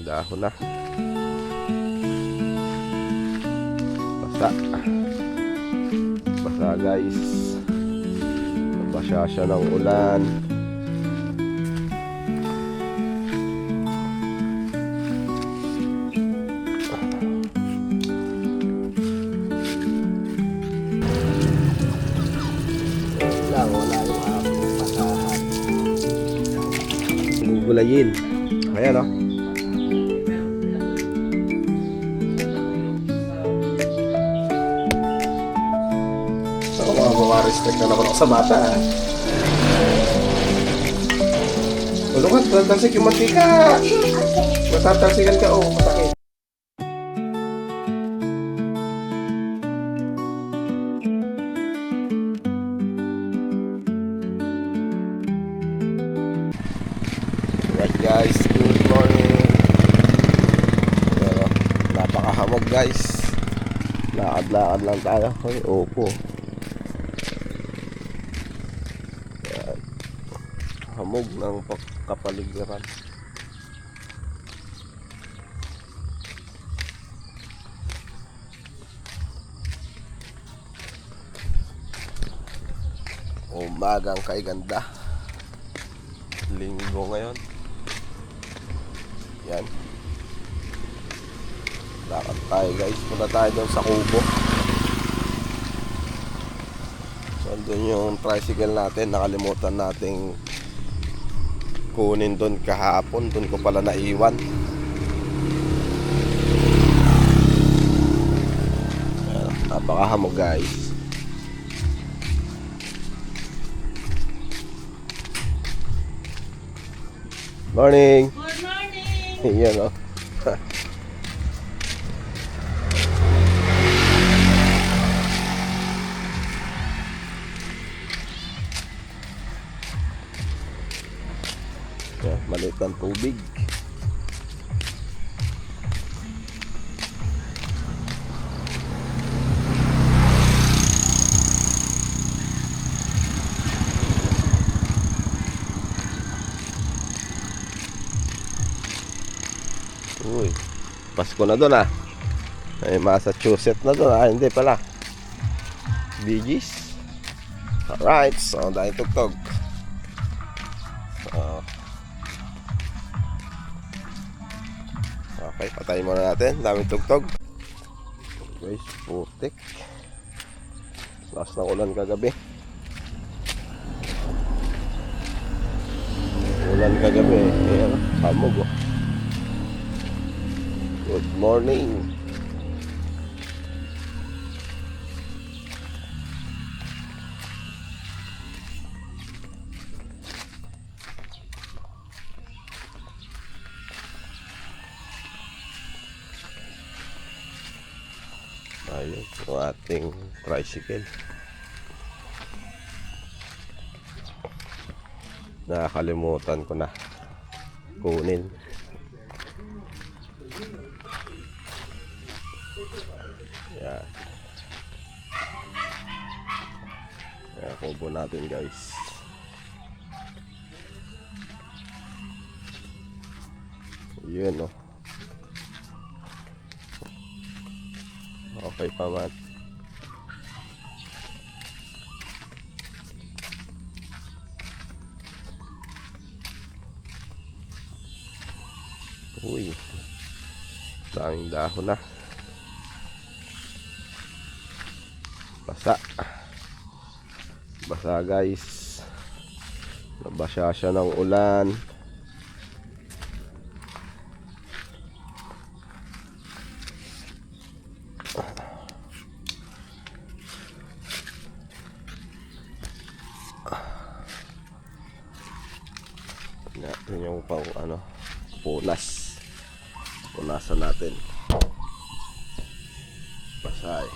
daming dahon na. Basa. Basa guys. Nabasa siya ng ulan. Wala yung aking pasahan. Gugulayin. Ayan o. So, mga-respect na naman ako sa bata. Ulo ka, tatalsik yung mantika. Matatalsikan ka, oh, masakit. Right guys, good morning. Pero, napakahamog guys. Lakad-lakad lang tayo. Ay, opo. Yan. Hamog ng kapaligiran. Umagang kay ganda. Linggo ngayon. Yan. Lakad tayo guys. Punta tayo doon sa Kubo. So doon yung tricycle natin. Nakalimutan nating kunin doon kahapon. Doon ko pala naiwan. Napakahamog guys. Morning. Good morning. Yan o. Yan, maliit ang tubig. Uy, Pasko na doon ah. Ay, Massachusetts na doon ah. Hindi pala. Bee Gees. Alright, so dahil tugtog. So, okay, patayin muna natin. Daming tugtog. Guys, putik. Lakas ng ulan kagabi. Ulan kagabi. Ayan, hamog oh. Good morning. Ayun, yung ating tricycle. Nakakalimutan ko na kunin. Yan. Yan, kubo natin guys. Yun oh. Okay pa man. Uy, daming dahon na. Basa. Basa guys. Nabasa siya ng ulan. Yan yung pang ano, punas. Punasan natin. Basay.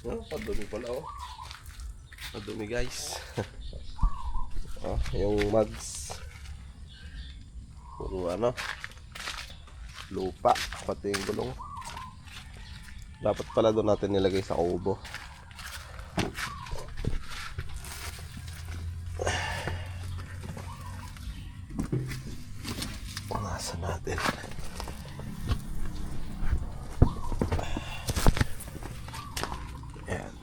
Oh, padumi pala oh. Padumi guys. Oh, yung mugs. Puro ano, lupa, pati yung gulong. Dapat pala doon natin nilagay sa kubo. Nasa natin. Ayan.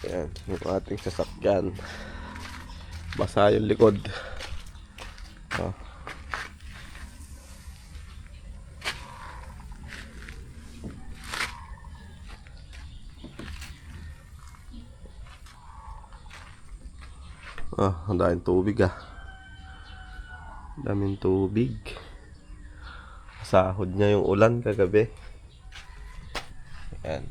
Ayan, yung ating sasakyan. Basa yung likod. Oh. Ang daming tubig ah. Daming tubig. Sahod niya yung ulan kagabi. Ayan.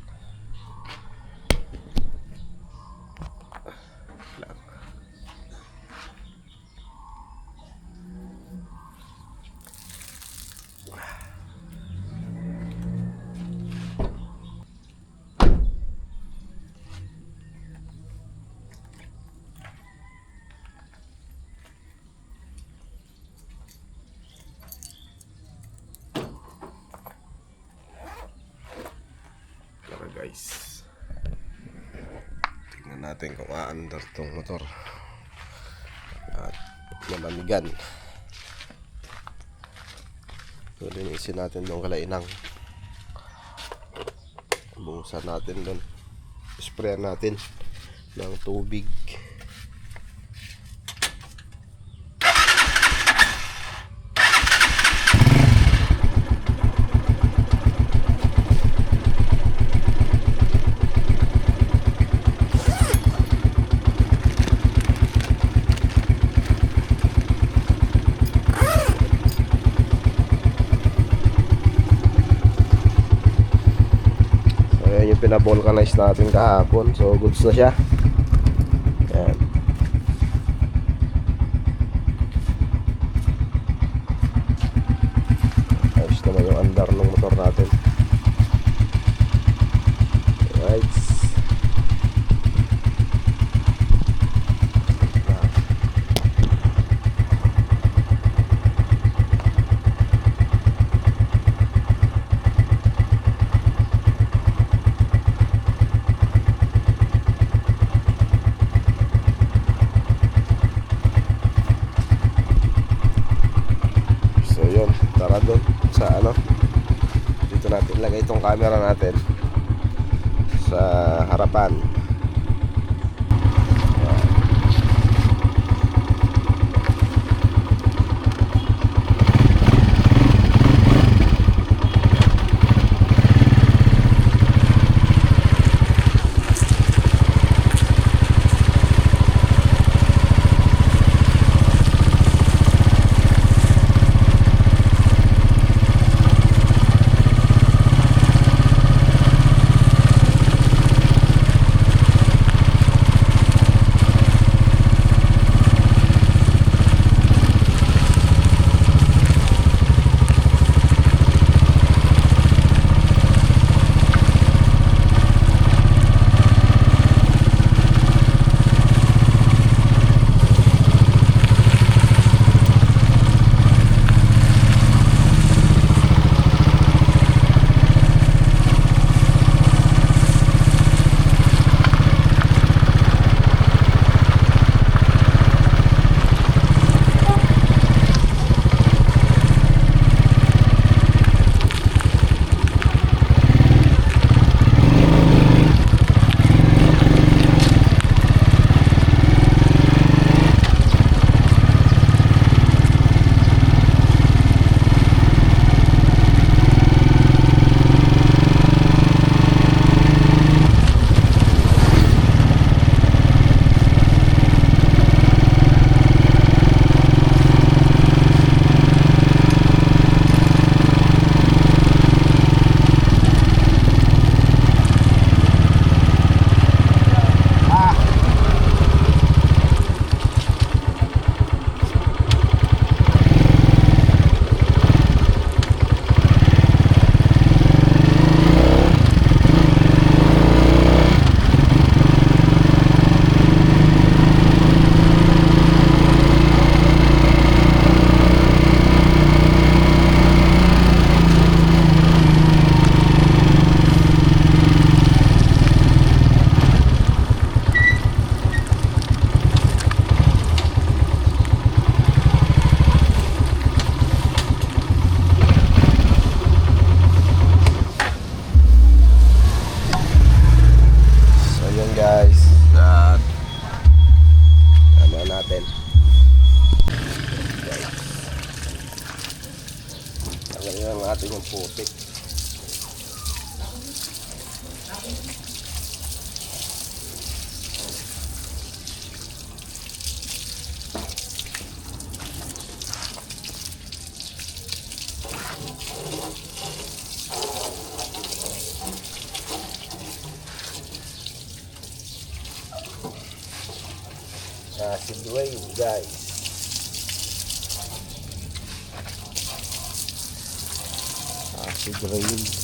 Tara guys, tingnan natin kung aandar tong motor at malamigan. So linisin natin doon kalainang, bungsan natin doon, sprayan natin ng tubig. Pinavulcanize natin kahapon, so goods na siya. Ayan. Ayos naman yung andar ng motor natin. Right. Tara doon sa ano, dito natin ilagay itong camera natin sa harapan. natin yung putik. Si Dwayne, guys. Si Dwayne.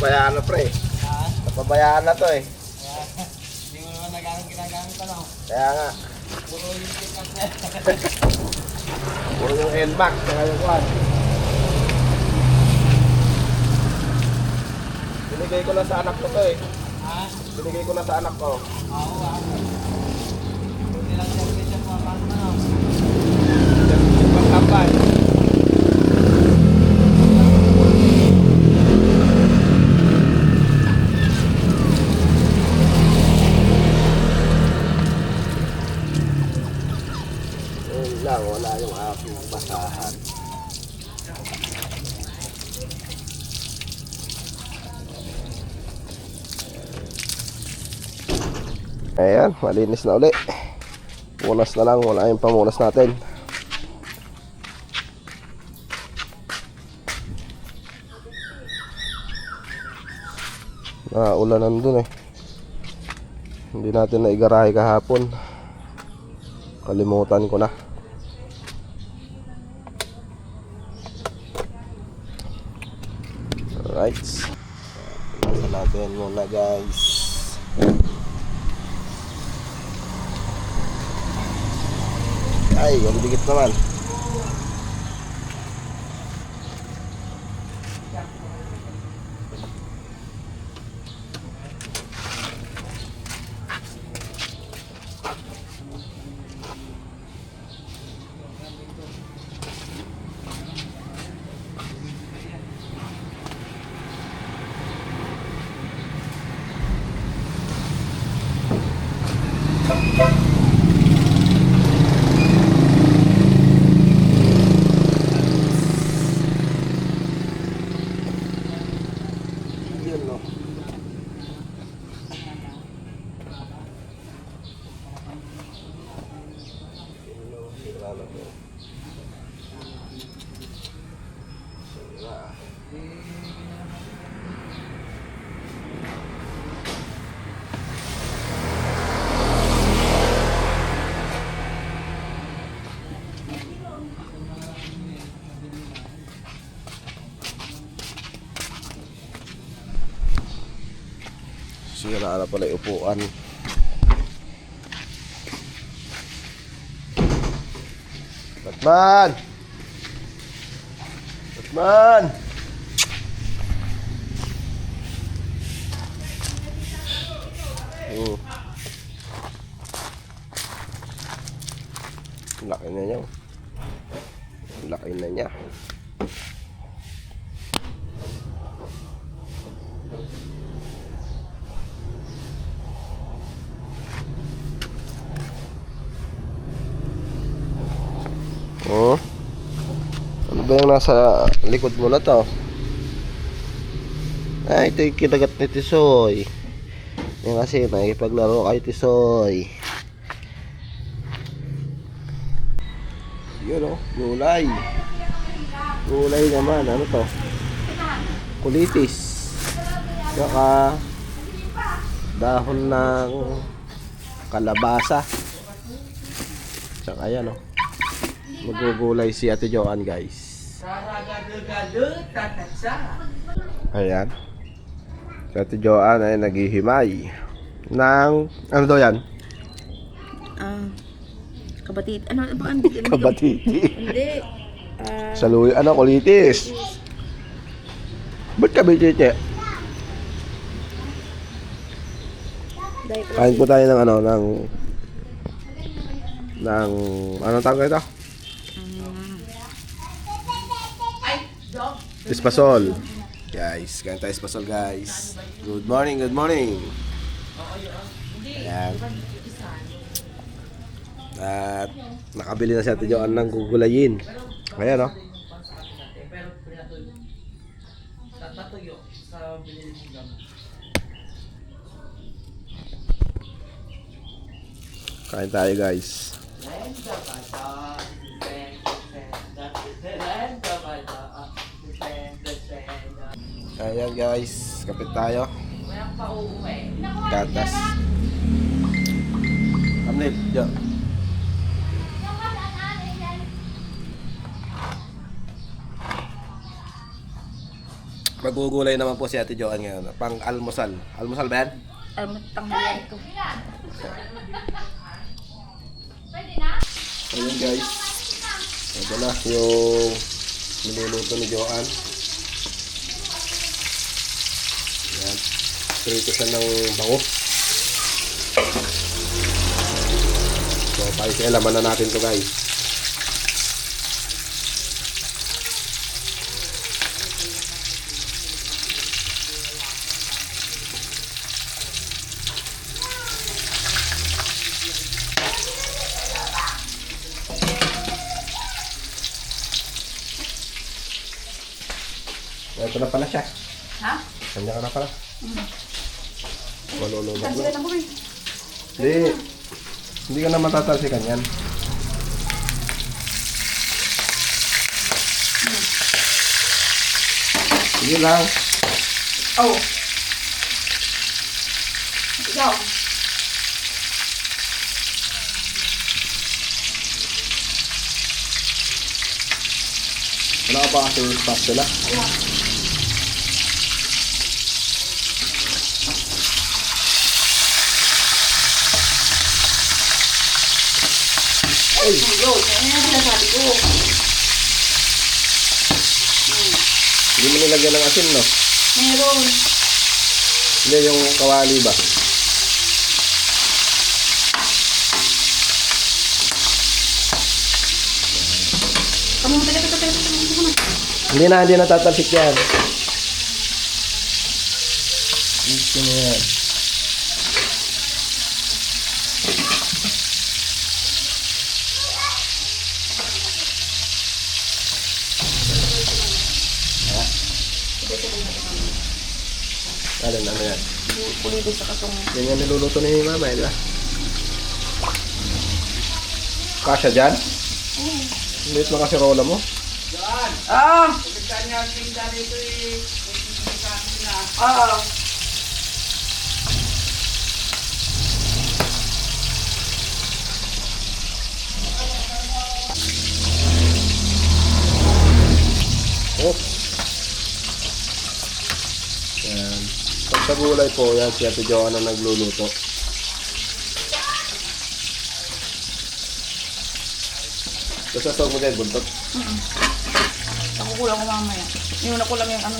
Pabayaan na pre. Pabayaan na to eh. Hindi mo naman ginagamit ano. Kaya nga. Puro yung tikat na. Puro yung NMAX saka yung quad. Binigay ko na sa anak ko to eh. Ha? Binigay ko na sa anak ko. Oo, Hindi lang service yung mga paano ano. Ibang tambay. Lang, wala yung aking basahan. Ayan, malinis na uli. Punas na lang, wala yung pamunas natin. Ulan nandun eh. Hindi natin naigarahe kahapon. Kalimutan ko na. Alright. Nasa natin muna guys. Ay, ang dikit naman. Yun no. Sira na pala yung upuan. Batman! Batman! Laki na niya. Laki na niya. Oh. Ano ba yung nasa likod mo na to? Ay, ito yung kinagat ni Tisoy. Yan kasi, nakikipaglaro kay Tisoy. Yun o, gulay. Gulay naman, ano to? Kulitis. Saka dahon ng kalabasa. Saka yan o. Magugulay si Ate Joanne guys. Ayan. Si Ate Joanne ay naghihimay ng ano daw yan? Kabatit. Ano ba ang hindi? Kabatiti. Hindi. Saluyo, ano, kulitis. Ba't kabititi? Dahil Kain po tayo ng ano, anong tawag ito? Espasol. Guys, kain tayo espasol guys. Good morning, good morning. Ayan. At nakabili na si Ate Joanne ng gugulayin. Ayan, no? Tatuyo sa binili mong gamot. Kain tayo guys. Ayan guys, kapit tayo. Gatas. Amnip, Jo. Magugulay naman po si Ate Joanne ngayon. Pang almusal. Almusal ba yan? tanghalian ko. Ayan guys. Ito na yung niluluto ni Joanne. Ayan. Prito siya ng bango. So, paisilaman na natin to guys. Ito na pala siya. Ha? Kanya ka na pala. Malulunod na. Tansilan ako eh. Hindi. Hindi ka na matatalsikan yan. Sige lang. Oh. Ikaw. Wala ka ba kasi spatula? Ay, yun. Ano yung sinasabi ko? Hindi mo nilagyan ng asin, no? Meron. Hindi, yung kawali ba? Kamu taga. Hindi na tatalsik yan. Ito na yan. Alin, ano yan? Pulido sa katong. Yan yung niluluto ni Mama, di ba? Kasya dyan? Liit na kasi rola mo. Ah! Pagkita niya ang tinda nito eh. Ah! Oh. Yan. Pag sa gulay po, yan si Ate Joanne ang nagluluto. Basta sa mo din, buntot. Nakukulang ko mamaya. Iuna ko lang yung ano.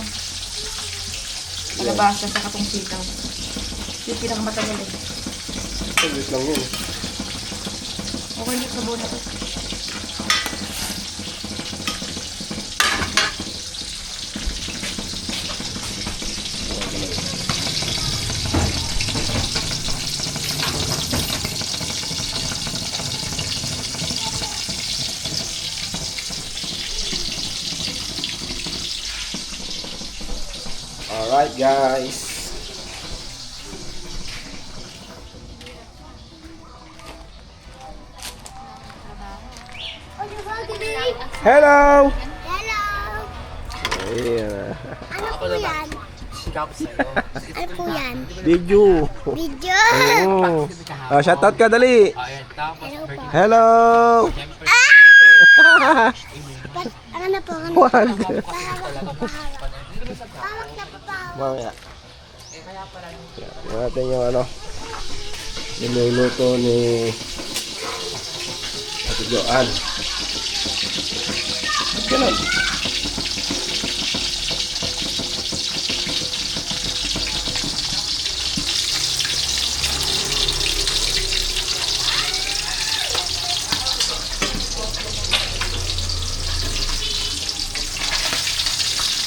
Malabasa sa katong sitaw. Yung pinakamatagal eh. Saglit lang yun. Okay, hindi sa na to. Alright guys. Hello! Hello! Ayan. Ano po yan? Sigaw ko sa'yo. Ano po yan? Video. Video! Oh. Shoutout ka dali. Ayan, tapos Hello po. Hello! Ano na po? Ano? Wag. Pawak na po pawak. Mamaya. Tingnan natin yung ano. Niluluto ni Joan. Ganun.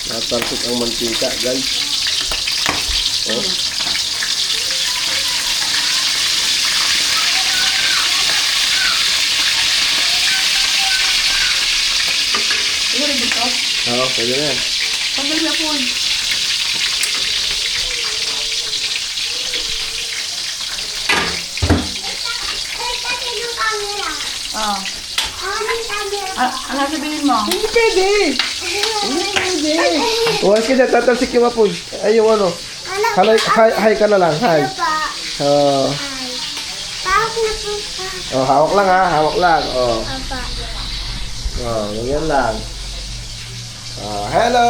Natalsik ang mantika, guys. Oh. Siguro dito. Oo, pwede na yan. Pagdali na po. Pagdating ng camera. Ah. Ang camera. Ano sabihin mo? Hindi pwede. Huwag ka dyan, tatalsik yung apoy. Ay, yung ano. Hi ka na lang, hi. Ano pa? Oh, Ay. Pahok na po pa. oh, hawak lang ha, hawak lang. Oh, Apa. oh, ganyan lang. Oh, hello!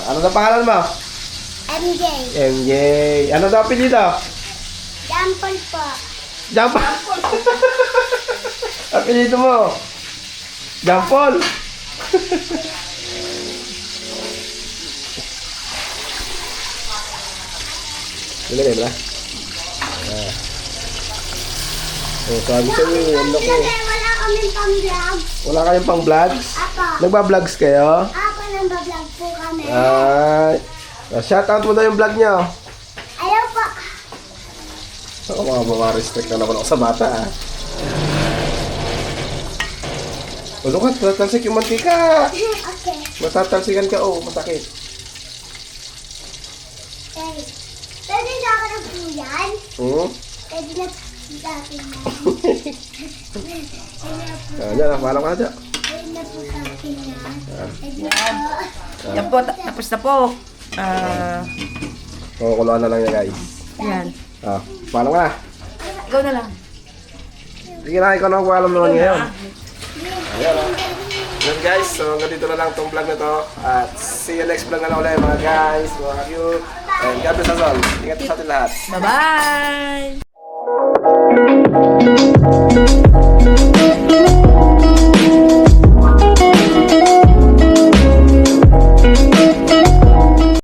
Ano na pangalan mo? MJ. MJ. Ano daw apelyido? Jampol po. Jampol. Apelyido mo? Jampol. Ilagay mo na. Oh, sabi sa iyo, ang laki. Wala kaming pang-vlog. Wala kayong pang vlogs? Apa. Nagba-vlogs kayo? Apa nang ba-vlog po kami. Ay. Shoutout mo na yung vlog niyo. Ayaw po. Ako mga restrict na naman ako sa bata ah. Ulo ka, tatalsik yung mantika. Okay. Matatalsikan ka, oh, masakit. Okay. Pwede na ako ng puyan. Hmm? Pwede na sa akin na. Pwede na po. Yan na, paalam ka na dyan. Pwede na po sa akin na. Pwede na po. Yan po, tapos na po. Kukuluan na lang yan, guys. Yan. Ah, paalam ka na. Ikaw na lang. Sige na, ikaw na ang paalam naman ngayon. Ayan ah. Yan guys, so hanggang dito na lang itong vlog na to. At see you next vlog na lang ulit mga guys, mga cute. And God bless us all. Ingat sa atin lahat. Bye-bye!